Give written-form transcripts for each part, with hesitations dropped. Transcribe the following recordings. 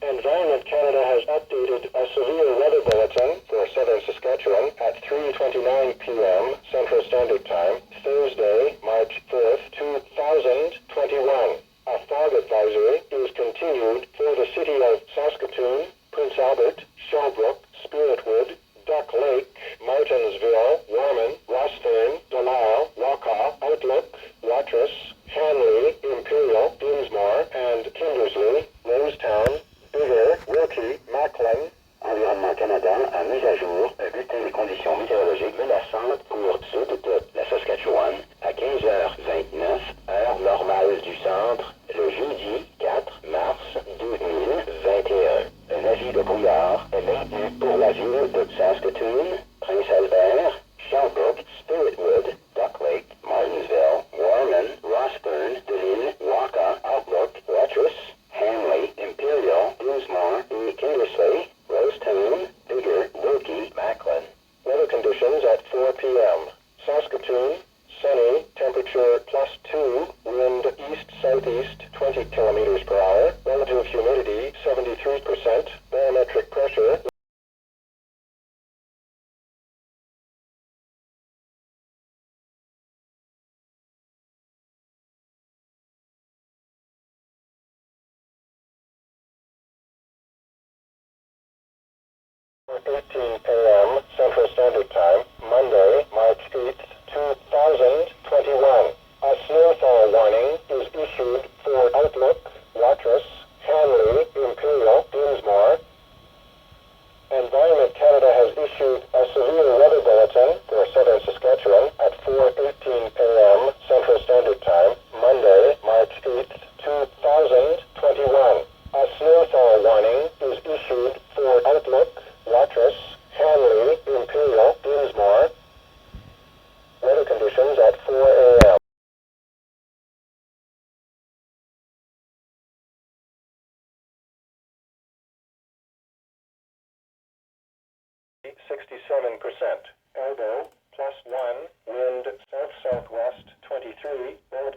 Environment Canada has updated a severe weather bulletin for southern Saskatchewan at 3:29 p.m. Central Standard Time, Thursday, March 4th, 2021. A fog advisory is continued for the city of Saskatoon, Prince Albert, Sherbrooke, Spiritwood, Duck Lake, Martinsville, Warman, Rossthorne, Delisle, Wakaw, Outlook, Watrous, Hanley, Imperial, Dinsmore, and Kindersley, Rosetown, Bigger, Wilkie, Macklin. Environnement Canada a mis à jour un bulletin des conditions météorologiques menaçantes pour sud de la Saskatchewan à 15h29, heure normale du centre, le jeudi 4 mars 2021. Un avis de brouillard est maintenu pour la ville de Saskatoon, Prince-Albert, Sherbrooke, Spiritwood, Duck Lake, Martinsville, Warman, Rossthorne, Delisle, Wakaw, Outlook, Watrous, Hanley, Imperial, Dinsmore, et Kindersley, Rosetown, Bigger, Wilkie, Macklin. Weather conditions at 4 p.m. Saskatoon, sunny, temperature +2, wind east-southeast 20 kilometers per hour, relative humidity 73%, barometric pressure 18 a.m. Central Standard Time, Monday, March 8th, 2021. A snowfall warning is issued for Outlook, Watrous, Hanley, Imperial, Dinsmore. Environment Canada has issued a severe weather bulletin for southern Saskatchewan at 4:18 a.m. Central Standard Time, Monday, March 8th, 2021. A snowfall warning is issued for Outlook, Watrous, Hanley, Imperial, Dinsmore. Weather conditions at 4 a.m. %. Elbow, +1, wind south-southwest 23, wind.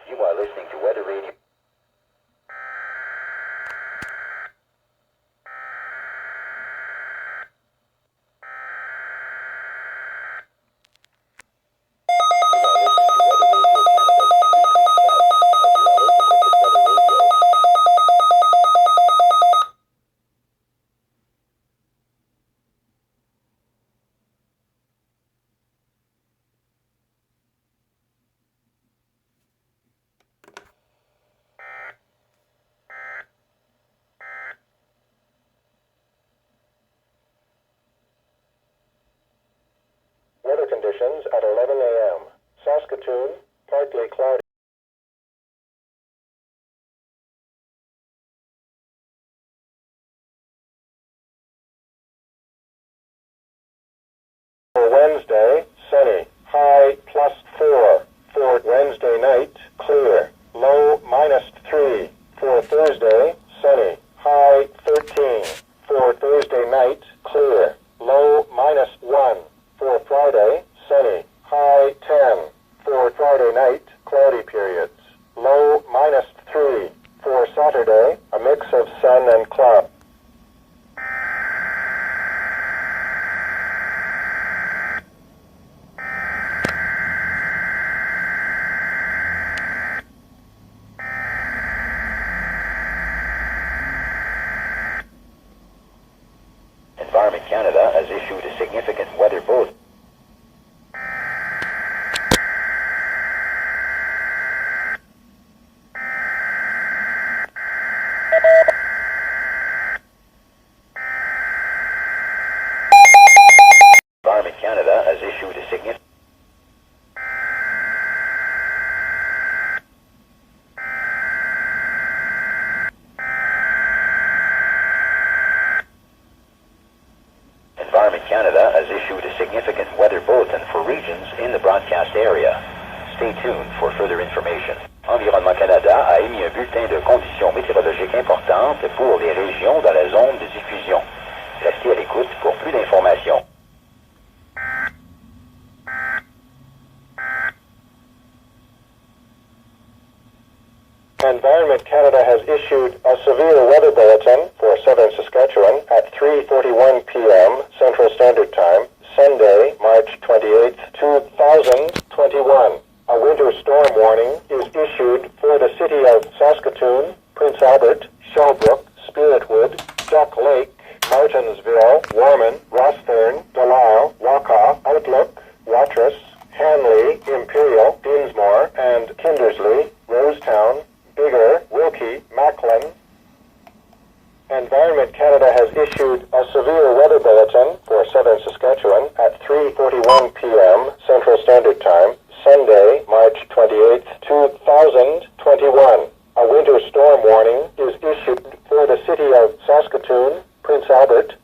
You are listening to Weather Radio. Weather conditions at 11 a.m. Saskatoon, partly cloudy. For Wednesday, sunny, high +4. For Wednesday night, clear, low -3. For Thursday, sunny, high 13. For Thursday night, clear, low -1. For Friday, sunny, high 10. For Friday night, cloudy periods, low -3. For Saturday, a mix of sun and cloud. Canada a émis un bulletin de conditions météorologiques importantes pour les régions dans la zone de diffusion. Restez à l'écoute pour plus d'informations. Environment Canada has issued a severe weather bulletin for southern Saskatchewan at 3:41 p.m. Central Standard Time, Sunday, March 28, 2021. A winter storm warning is issued for the city of Saskatoon, Prince Albert, Shellbrook, Spiritwood, Duck Lake, Martinsville, Warman, Rossthern, Delisle, Wakaw, Outlook, Watrous, Hanley, Imperial, Dinsmore, and Kindersley, Rosetown, Bigger, Wilkie, Macklin. Environment Canada has issued a severe weather bulletin for southern Saskatchewan at 3:41 p.m. Central Standard Time, Sunday, March 28, 2021. A winter storm warning is issued for the city of Saskatoon, Prince Albert,